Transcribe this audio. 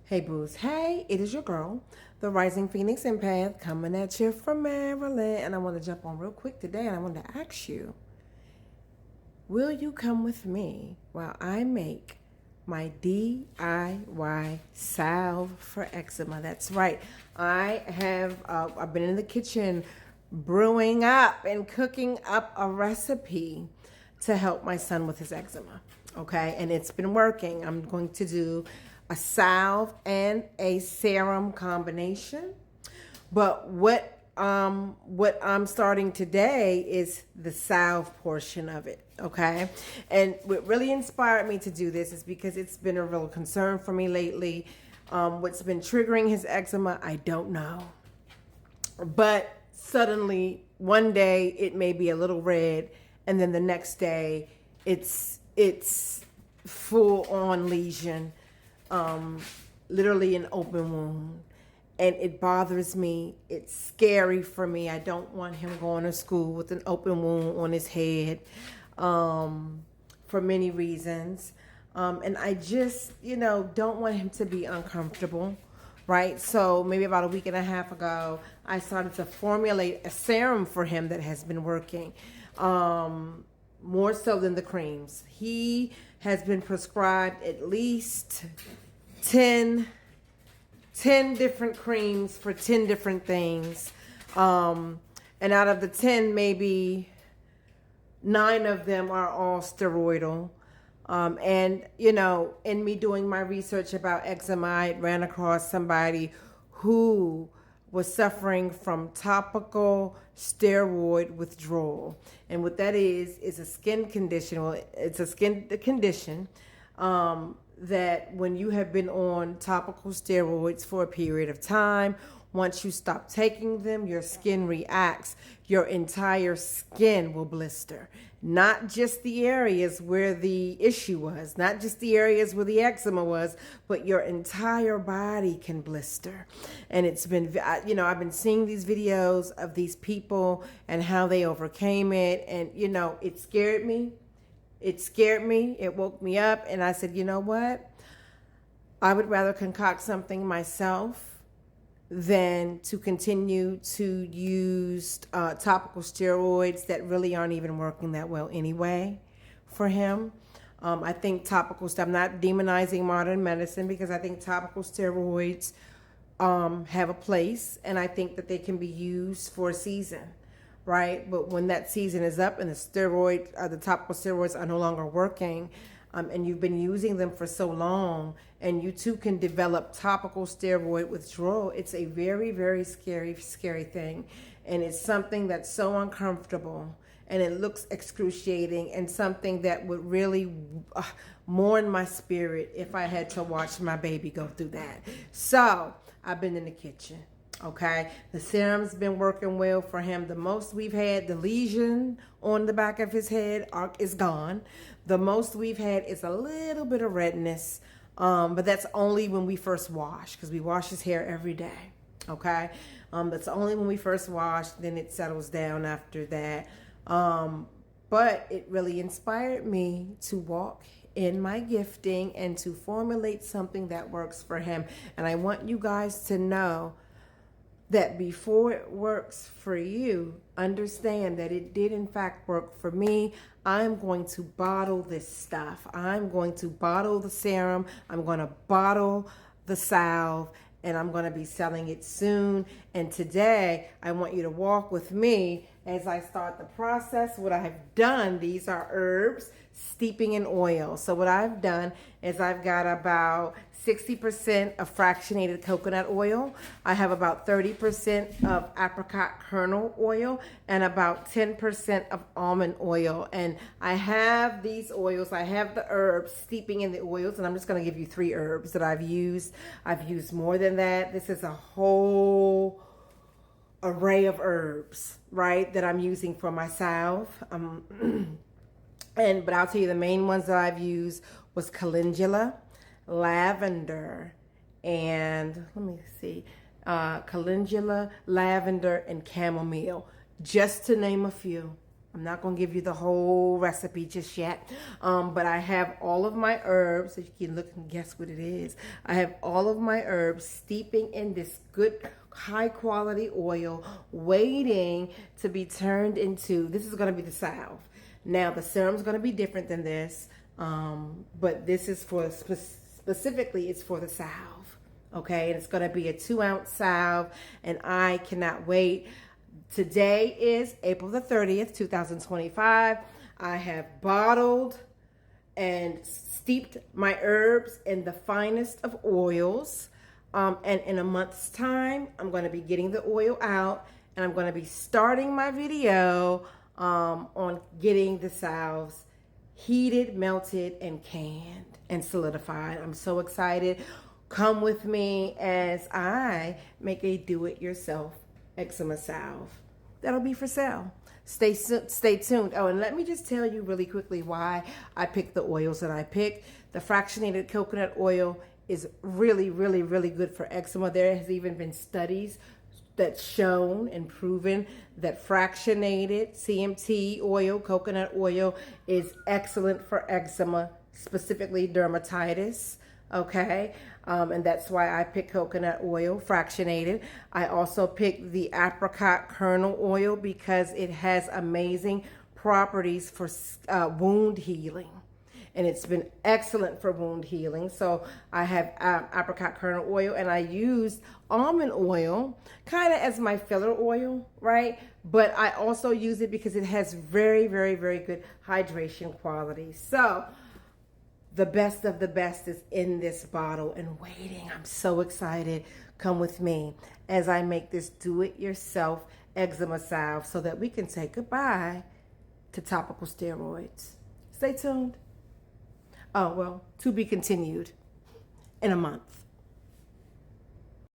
Hey boos, hey, it is your girl, the Rising Phoenix Empath, coming at you from Maryland. And I want to jump on real quick today and I want to ask you, will you come with me while I make my DIY salve for eczema? That's right. I've been in the kitchen brewing up and cooking up a recipe to help my son with his eczema. Okay, and it's been working. I'm going to do a salve and a serum combination. But what I'm starting today is the salve portion of it. Okay, and what really inspired me to do this is because it's been a real concern for me lately. What's been triggering his eczema, I don't know. But suddenly, one day it may be a little red, and then the next day it's full on lesion, literally an open wound, and it bothers me. It's scary for me. I don't want him going to school with an open wound on his head, for many reasons, and I just don't want him to be uncomfortable. Right, so maybe about a week and a half ago, I started to formulate a serum for him that has been working, more so than the creams. He has been prescribed at least 10 different creams for 10 different things. And out of the 10, maybe 9 of them are all steroidal. And in me doing my research about eczema, I ran across somebody who was suffering from topical steroid withdrawal. And what that is a skin condition. Well, it's a skin condition that when you have been on topical steroids for a period of time, once you stop taking them, your skin reacts. Your entire skin will blister. Not just the areas where the issue was, not just the areas where the eczema was, but your entire body can blister. And it's been, I've been seeing these videos of these people and how they overcame it. And, it scared me. It scared me. It woke me up. And I said, you know what? I would rather concoct something myself than to continue to use topical steroids that really aren't even working that well anyway for him. I think I'm not demonizing modern medicine, because I think topical steroids have a place, and I think that they can be used for a season, right? But when that season is up and the topical steroids are no longer working, and you've been using them for so long, and you too can develop topical steroid withdrawal, it's a very, very scary thing. And it's something that's so uncomfortable, and it looks excruciating, and something that would really mourn my spirit if I had to watch my baby go through that. So I've been in the kitchen. Okay, the serum's been working well for him. The most we've had, the lesion on the back of his head is gone. The most we've had is a little bit of redness, but that's only when we first wash, because we wash his hair every day. Okay, that's only when we first wash. Then it settles down after that. But it really inspired me to walk in my gifting and to formulate something that works for him. And I want you guys to know that before it works for you, understand that it did in fact work for me. I'm going to bottle this stuff. I'm going to bottle the serum. I'm going to bottle the salve, and I'm going to be selling it soon. And today, I want you to walk with me as I start the process. What I've done, these are herbs steeping in oil. So what I've done is I've got about 60% of fractionated coconut oil. I have about 30% of apricot kernel oil and about 10% of almond oil. And I have these oils, I have the herbs steeping in the oils, and I'm just going to give you 3 herbs that I've used. I've used more than that. This is a whole array of herbs, right, that I'm using for my salve. But I'll tell you the main ones that I've used was calendula, lavender, and calendula, lavender, and chamomile, just to name a few. I'm not going to give you the whole recipe just yet, but I have all of my herbs, so you can look and guess what it is. I have all of my herbs steeping in this good high quality oil, waiting to be turned into, this is going to be the salve. Now the serum is going to be different than this, but this is for, specifically it's for the salve, okay? And it's going to be a 2-ounce salve, and I cannot wait. Today is April the 30th, 2025. I have bottled and steeped my herbs in the finest of oils. And in a month's time, I'm going to be getting the oil out, and I'm going to be starting my video on getting the salves heated, melted, and canned and solidified. I'm so excited. Come with me as I make a do-it-yourself eczema salve that'll be for sale. Stay tuned. Oh, and let me just tell you really quickly why I picked the oils that I picked. The fractionated coconut oil is really, really, really good for eczema. There has even been studies that's shown and proven that fractionated CMT oil, coconut oil, is excellent for eczema, specifically dermatitis. Okay, and that's why I picked coconut oil, fractionated. I also picked the apricot kernel oil because it has amazing properties for wound healing. And it's been excellent for wound healing. So I have apricot kernel oil, and I used almond oil kind of as my filler oil, right? But I also use it because it has very, very, very good hydration qualities. So the best of the best is in this bottle and waiting. I'm so excited. Come with me as I make this do-it-yourself eczema salve so that we can say goodbye to topical steroids. Stay tuned. Oh, well, to be continued in a month.